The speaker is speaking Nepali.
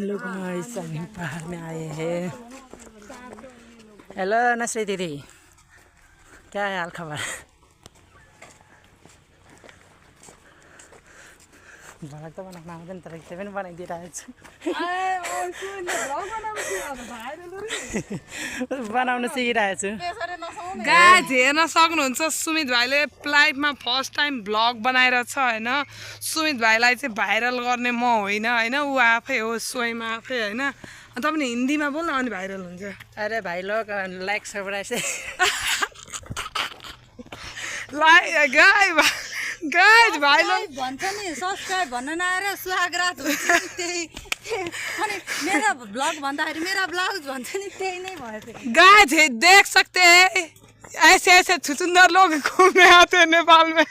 हेलो गाइस, हम पहाड़ में आए हैं। हेलो नसरी दीदी, क्या है हाल खबर? भ्लग त बनाउन आउँदैन तर त्यो पनि बनाइदिइरहेको छु। बनाउन सिकिरहेको छु। गाइस हेर्न सक्नुहुन्छ सुमित भाइले लाइफमा फर्स्ट टाइम भ्लग बनाएर छ हैन। सुमित भाइलाई चाहिँ भाइरल गर्ने म होइन हैन, ऊ आफै हो, स्वयं आफै हैन। तपाईले हिन्दीमा बोल्न अनि भाइरल हुन्छ। अरे भाइ लोग लाइक सब्सक्राइब से गाइस भाइ लोग भन्छ नि सब्सक्राइब भन्न नआएर सुहागरात हुन्छ नि त्यही अनि मेरा ब्लग भन्दाखेरि मेरा ब्लाउज भन्छ नि त्यही नै भयो। गाइस देख सकते हैं ऐसे ऐसे छुचुंदर लोग घूमने आते हैं नेपाल में।